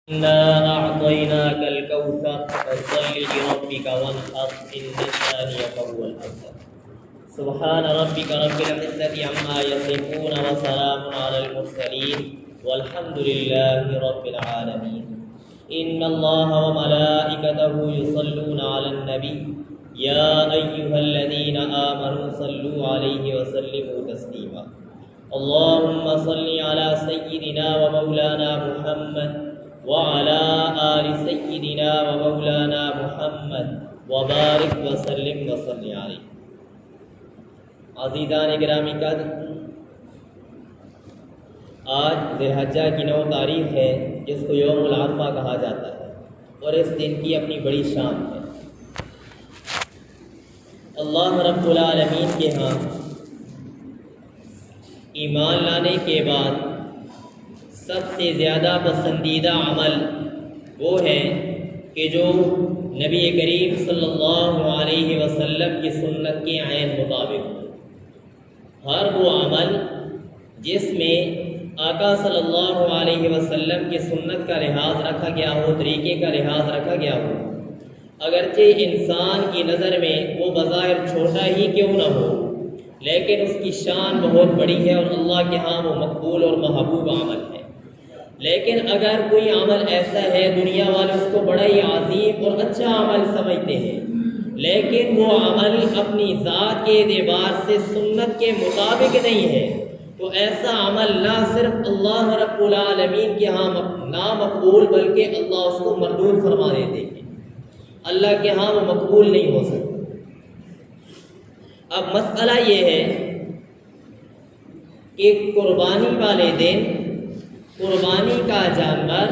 إنا أعطيناك الكوثر فصل لربك وانحر إن شانئك هو الأبتر. سبحان ربك رب العزة عما يصفون وسلام على المرسلين والحمد لله رب العالمين. إن الله وملائكته يصلون على النبي يا أيها الذين آمنوا صلوا عليه وسلموا تسليما. اللهم صل على سيدنا ومولانا محمد وعلى آل سيدنا ومولانا محمد وبارک وسلم وصلی علیہ. عزیزان گرامی قدر، آج ذی الحجہ کی 9 تاریخ ہے جس کو یوم العرفہ کہا جاتا ہے اور اس دن کی اپنی بڑی شان ہے. اللہ رب العالمین کے ہاں ایمان لانے کے بعد سب سے زیادہ پسندیدہ عمل وہ ہے کہ جو نبی کریم صلی اللہ علیہ وسلم کی سنت کے عین مطابق ہو. ہر وہ عمل جس میں آقا صلی اللہ علیہ وسلم کی سنت کا لحاظ رکھا گیا ہو، طریقے کا لحاظ رکھا گیا ہو، اگرچہ انسان کی نظر میں وہ بظاہر چھوٹا ہی کیوں نہ ہو لیکن اس کی شان بہت بڑی ہے اور اللہ کے ہاں وہ مقبول اور محبوب عمل ہے. لیکن اگر کوئی عمل ایسا ہے دنیا والے اس کو بڑا ہی عظیم اور اچھا عمل سمجھتے ہیں لیکن وہ عمل اپنی ذات کے اعتبار سے سنت کے مطابق نہیں ہے تو ایسا عمل نہ صرف اللہ رب العالمین کے ہاں نامقبول بلکہ اللہ اس کو مردود فرما دیتے ہیں. اللہ کے ہاں وہ مقبول نہیں ہو سکتا. اب مسئلہ یہ ہے کہ قربانی والے دن قربانی کا جانور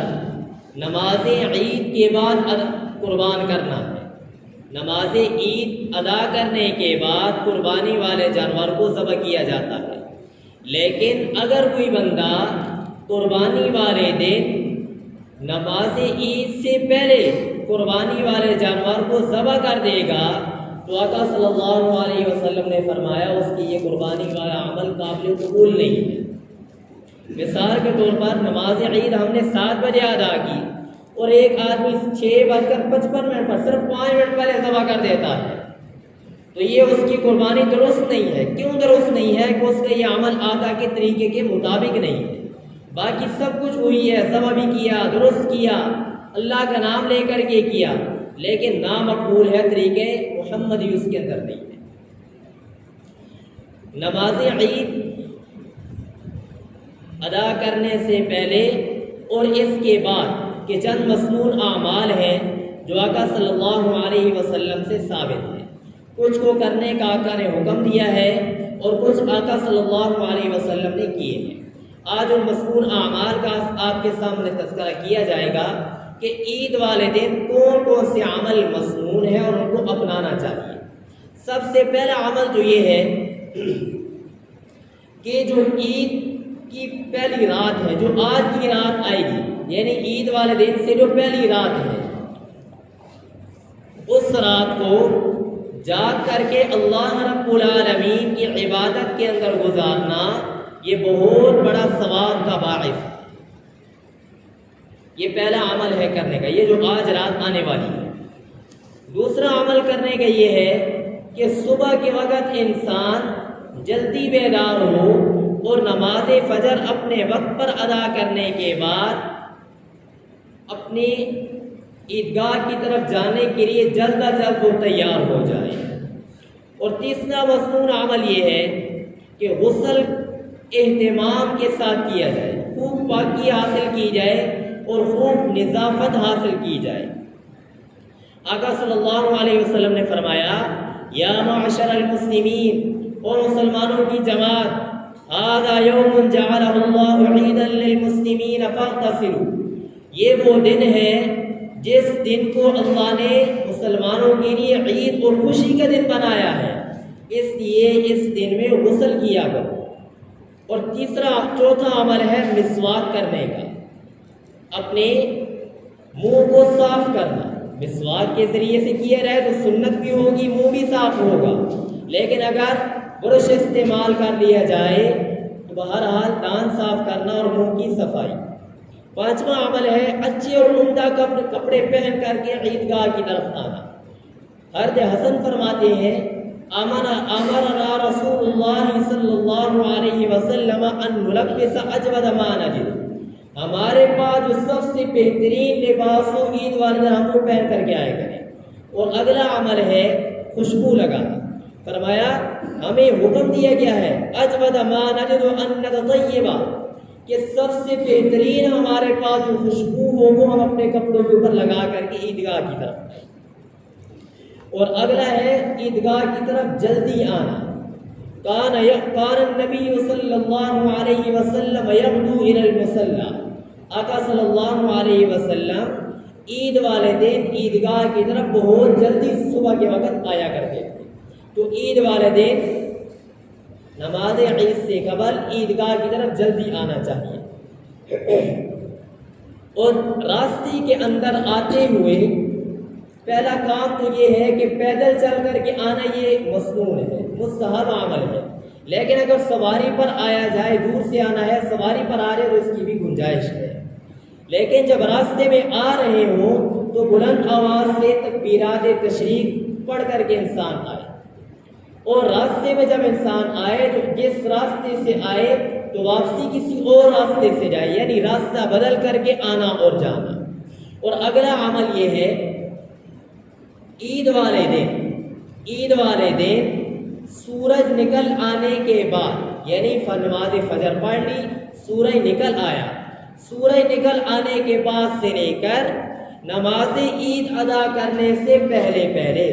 نماز عید کے بعد قربان کرنا ہے. نماز عید ادا کرنے کے بعد قربانی والے جانور کو ذبح کیا جاتا ہے. لیکن اگر کوئی بندہ قربانی والے دن نماز عید سے پہلے قربانی والے جانور کو ذبح کر دے گا تو آقا صلی اللہ علیہ وسلم نے فرمایا اس کی یہ قربانی والا عمل قابل قبول نہیں ہے. مثال کے طور پر نماز عید ہم نے 7 بجے ادا کی اور ایک آدمی 6:55 پر صرف 5 منٹ پہلے ذبح کر دیتا ہے تو یہ اس کی قربانی درست نہیں ہے. کیوں درست نہیں ہے؟ کہ اس کا یہ عمل آقا کے طریقے کے مطابق نہیں ہے. باقی سب کچھ ہوئی ہے، ذبح بھی کیا، درست کیا، اللہ کا نام لے کر کے کیا، لیکن نامقبول ہے، طریقے محمدی اس کے اندر نہیں ہے. نماز عید ادا کرنے سے پہلے اور اس کے بعد کہ چند مسنون اعمال ہیں جو آقا صلی اللہ علیہ وسلم سے ثابت ہیں. کچھ کو کرنے کا آقا نے حکم دیا ہے اور کچھ آقا صلی اللہ علیہ وسلم نے کیے ہیں. آج ان مسنون اعمال کا آپ کے سامنے تذکرہ کیا جائے گا کہ عید والے دن کون کون سے عمل مسنون ہیں اور ان کو اپنانا چاہیے. سب سے پہلا عمل جو یہ ہے کہ جو عید کی پہلی رات ہے، جو آج کی رات آئے گی یعنی عید والے دن سے جو پہلی رات ہے اس رات کو جاگ کر کے اللہ رب العالمین کی عبادت کے اندر گزارنا یہ بہت بڑا ثواب کا باعث ہے. یہ پہلا عمل ہے کرنے کا، یہ جو آج رات آنے والی ہے. دوسرا عمل کرنے کا یہ ہے کہ صبح کے وقت انسان جلدی بیدار ہو اور نماز فجر اپنے وقت پر ادا کرنے کے بعد اپنی عیدگاہ کی طرف جانے کے لیے جلد از جلد وہ تیار ہو جائے. اور تیسرا مسنون عمل یہ ہے کہ غسل اہتمام کے ساتھ کیا جائے، خوب پاکی حاصل کی جائے اور خوب نظافت حاصل کی جائے. آقا صلی اللہ علیہ وسلم نے فرمایا یا معشر المسلمین، اور مسلمانوں کی جماعت، هذا يوم جعله الله عيدا للمسلمين فاغتسلوا، یہ وہ دن ہے جس دن کو اللہ نے مسلمانوں کے لیے عید اور خوشی کا دن بنایا ہے، اس لیے اس دن میں غسل کیا کرو. اور چوتھا عمل ہے مسواک کرنے کا، اپنے منہ کو صاف کرنا. مسواک کے ذریعے سے کیا رہے تو سنت بھی ہوگی، منہ بھی صاف ہوگا. لیکن اگر برش استعمال کر لیا جائے تو بہرحال دان صاف کرنا اور منہ کی صفائی. 5واں عمل ہے اچھے اور عمدہ کپڑے پہن کر کے عیدگاہ کی طرف آنا۔ حضرت حسن فرماتے ہیں امرنا رسول اللہ صلی اللہ علیہ وسلم ان نلبس اجود ما نجد، ہمارے پاس جو سب سے بہترین لباس ہو عید والے دن ہم وہ پہن کر کے آئے کریں۔ اور اگلا عمل ہے خوشبو لگانا۔ فرمایا ہمیں حکم دیا گیا ہے اجود ما نجد ان نتطیبا، کہ سب سے بہترین ہمارے پاس جو خوشبو ہو وہ ہم اپنے کپڑوں کے اوپر لگا کر کے عیدگاہ کی طرف آئیں۔ اور اگلا ہے عیدگاہ کی طرف جلدی آنا۔ کان النبی صلی اللہ علیہ وسلم یغدو الی المصلی، آقا صلی اللہ علیہ وسلم عید والے دن عیدگاہ کی طرف بہت جلدی صبح کے وقت آیا کرتے تھے۔ تو عید والے دن نماز عید سے قبل عیدگاہ کی طرف جلدی آنا چاہیے۔ اور راستے کے اندر آتے ہوئے پہلا کام تو یہ ہے کہ پیدل چل کر کے آنا یہ مسنون ہے، مستحب عمل ہے۔ لیکن اگر سواری پر آیا جائے، دور سے آنا ہے، سواری پر آ رہے تو اس کی بھی گنجائش ہے۔ لیکن جب راستے میں آ رہے ہوں تو بلند آواز سے تکبیرات تشریق پڑھ کر کے انسان آئے۔ اور راستے میں جب انسان آئے تو جس راستے سے آئے تو واپسی کسی اور راستے سے جائے، یعنی راستہ بدل کر کے آنا اور جانا۔ اور اگلا عمل یہ ہے عید والے دن سورج نکل آنے کے بعد، یعنی نماز فجر پڑھ لی، سورج نکل آیا، سورج نکل آنے کے بعد سے لے کر نماز عید ادا کرنے سے پہلے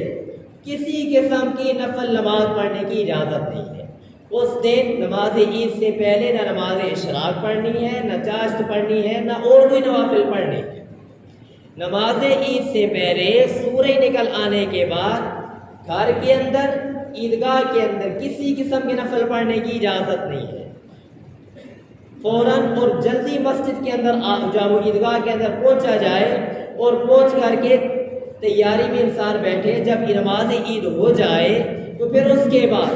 کسی قسم کی نفل نماز پڑھنے کی اجازت نہیں ہے۔ اس دن نماز عید سے پہلے نہ نماز اشراق پڑھنی ہے، نہ چاشت پڑھنی ہے، نہ اور کوئی نوافل پڑھنے ہے۔ نماز عید سے پہلے سورج نکل آنے کے بعد گھر کے اندر، عیدگاہ کے اندر کسی قسم کے نفل پڑھنے کی اجازت نہیں ہے۔ فوراً اور جلدی مسجد کے اندر جب عیدگاہ کے اندر پہنچا جائے اور پہنچ کر کے تیاری میں انسان بیٹھے، جب نماز عید ہو جائے تو پھر اس کے بعد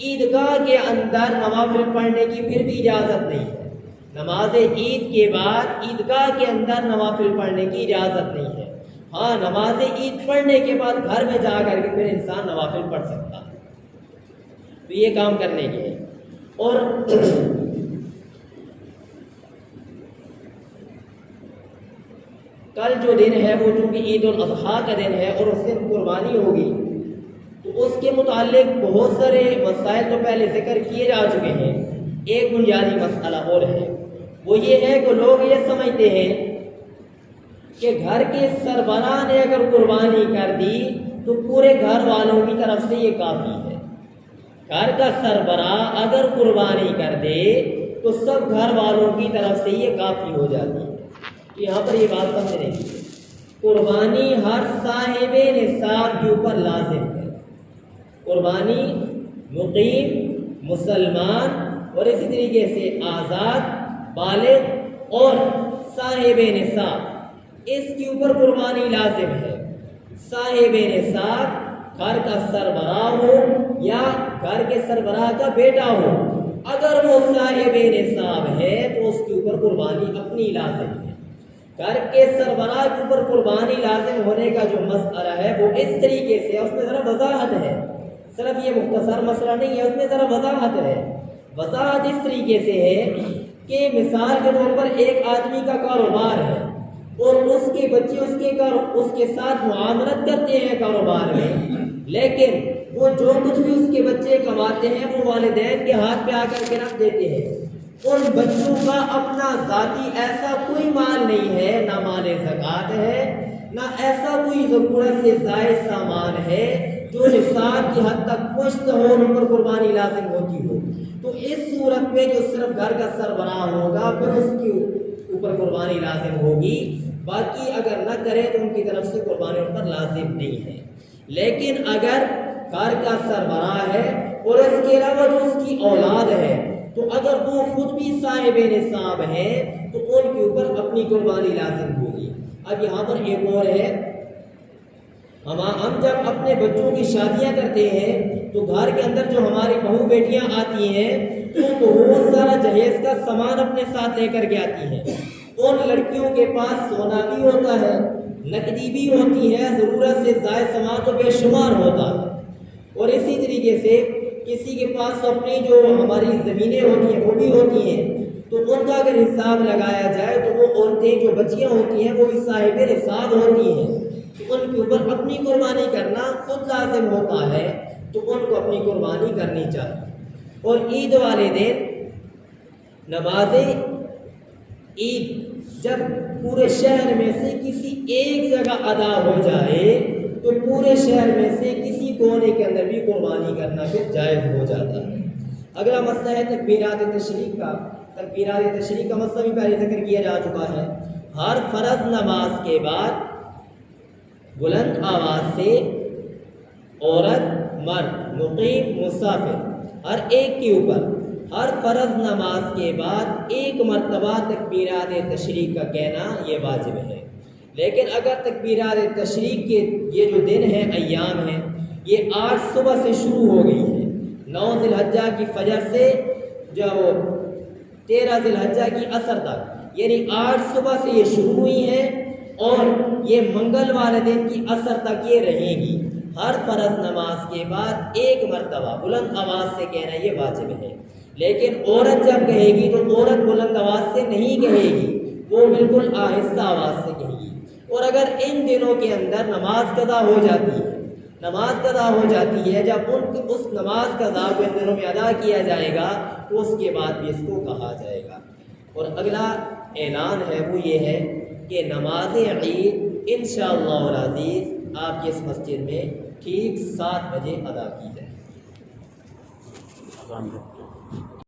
عیدگاہ کے اندر نوافل پڑھنے کی پھر بھی اجازت نہیں ہے۔ نماز عید کے بعد عیدگاہ کے اندر نوافل پڑھنے کی اجازت نہیں ہے۔ ہاں، نماز عید پڑھنے کے بعد گھر میں جا کر کے پھر انسان نوافل پڑھ سکتا ہے۔ تو یہ کام کرنے کے ہے۔ اور کل جو دن ہے وہ چونکہ عید الاضحیٰ کا دن ہے اور اس دن قربانی ہوگی، تو اس کے متعلق بہت سارے مسائل تو پہلے ذکر کیے جا چکے ہیں۔ ایک بنیادی مسئلہ اور ہے، وہ یہ ہے کہ لوگ یہ سمجھتے ہیں کہ گھر کے سربراہ نے اگر قربانی کر دی تو پورے گھر والوں کی طرف سے یہ کافی ہے۔ گھر کا سربراہ اگر قربانی کر دے تو سب گھر والوں کی طرف سے یہ کافی ہو جاتی ہے۔ یہاں پر یہ بات سمجھنے کی، قربانی ہر صاحب نصاب کے اوپر لازم ہے۔ قربانی مقیم، مسلمان اور اسی طریقے سے آزاد، بالغ اور صاحب نصاب، اس کے اوپر قربانی لازم ہے۔ صاحب نصاب گھر کا سربراہ ہو یا گھر کے سربراہ کا بیٹا ہو، اگر وہ صاحب نصاب ہے تو اس کے اوپر قربانی اپنی لازم ہے۔ گھر کے سربراہ کے اوپر قربانی لازم ہونے کا جو مسئلہ ہے وہ اس طریقے سے، اس میں ذرا وضاحت ہے، صرف یہ مختصر مسئلہ نہیں ہے، اس میں ذرا وضاحت ہے۔ وضاحت اس طریقے سے ہے کہ مثال کے طور پر ایک آدمی کا کاروبار ہے اور اس کے بچے اس کے ساتھ معاملت کرتے ہیں کاروبار میں، لیکن وہ جو کچھ بھی اس کے بچے کماتے ہیں وہ والدین کے ہاتھ پہ آ کر کے رکھ دیتے ہیں۔ ان بچوں کا اپنا ذاتی ایسا کوئی مال نہیں ہے، نہ مال زکوٰۃ ہے، نہ ایسا کوئی ضرورت سے زائد سامان ہے جو نصاب کی حد تک پہنچتا ہو اور ان پر قربانی لازم ہوتی ہو۔ تو اس صورت میں جو صرف گھر کا سربراہ ہوگا پھر اس کے اوپر قربانی لازم ہوگی، باقی اگر نہ کرے تو ان کی طرف سے قربانی ان پر لازم نہیں ہے۔ لیکن اگر گھر کا سربراہ ہے اور اس کے علاوہ جو اس کی اولاد ہے تو اگر وہ خود بھی صاحب نصاب ہے تو ان کے اوپر اپنی قربانی لازم ہوگی۔ اب یہاں پر ایک اور ہے، ہم جب اپنے بچوں کی شادیاں کرتے ہیں تو گھر کے اندر جو ہماری بہو بیٹیاں آتی ہیں تو بہت سارا جہیز کا سامان اپنے ساتھ لے کر کے آتی ہیں، ان لڑکیوں کے پاس سونا بھی ہوتا ہے، نقدی بھی ہوتی ہے، ضرورت سے زائد سامان تو بے شمار ہوتا ہے، اور اسی طریقے سے کسی کے پاس اپنی جو ہماری زمینیں ہوتی ہیں وہ بھی ہوتی ہیں، تو ان کا اگر حساب لگایا جائے تو وہ عورتیں جو بچیاں ہوتی ہیں وہ بھی صاحب حساب ہوتی ہیں، تو ان کے اوپر اپنی قربانی کرنا خود لازم ہوتا ہے، تو ان کو اپنی قربانی کرنی چاہیے۔ اور عید والے دن نماز عید جب پورے شہر میں سے کسی ایک جگہ ادا ہو جائے تو پورے شہر میں سے کسی کونے کے اندر بھی قربانی کرنا پھر جائز ہو جاتا ہے۔ اگلا مسئلہ ہے تکبیرات تشریق کا۔ تکبیرات تشریق کا مسئلہ بھی پہلے ذکر کیا جا چکا ہے۔ ہر فرض نماز کے بعد بلند آواز سے عورت، مرد، مقیم، مسافر ہر ایک کے اوپر ہر فرض نماز کے بعد ایک مرتبہ تکبیرات تشریق کا کہنا یہ واجب ہے۔ لیکن اگر تکبیرات تشریق کے یہ جو دن ہیں، ایام ہیں، یہ 8 صبح سے شروع ہو گئی ہے، 9 ذی الحجہ کی فجر سے جو 13 ذی الحجہ کی عصر تک، یعنی 8 صبح سے یہ شروع ہوئی ہیں اور یہ منگل والے دن کی عصر تک یہ رہیں گی۔ ہر فرض نماز کے بعد ایک مرتبہ بلند آواز سے کہنا یہ واجب ہے۔ لیکن عورت جب کہے گی تو عورت بلند آواز سے نہیں کہے گی، وہ بالکل آہستہ آواز سے کہے گی۔ اور اگر ان دنوں کے اندر نماز قضا ہو جاتی ہے، نماز قضا ہو جاتی ہے، جب اس نماز قضا کو ان دنوں میں ادا کیا جائے گا تو اس کے بعد بھی اس کو کہا جائے گا۔ اور اگلا اعلان ہے وہ یہ ہے کہ نماز عید انشاءاللہ العزیز آپ کی اس مسجد میں ٹھیک 7 بجے ادا کی جائے۔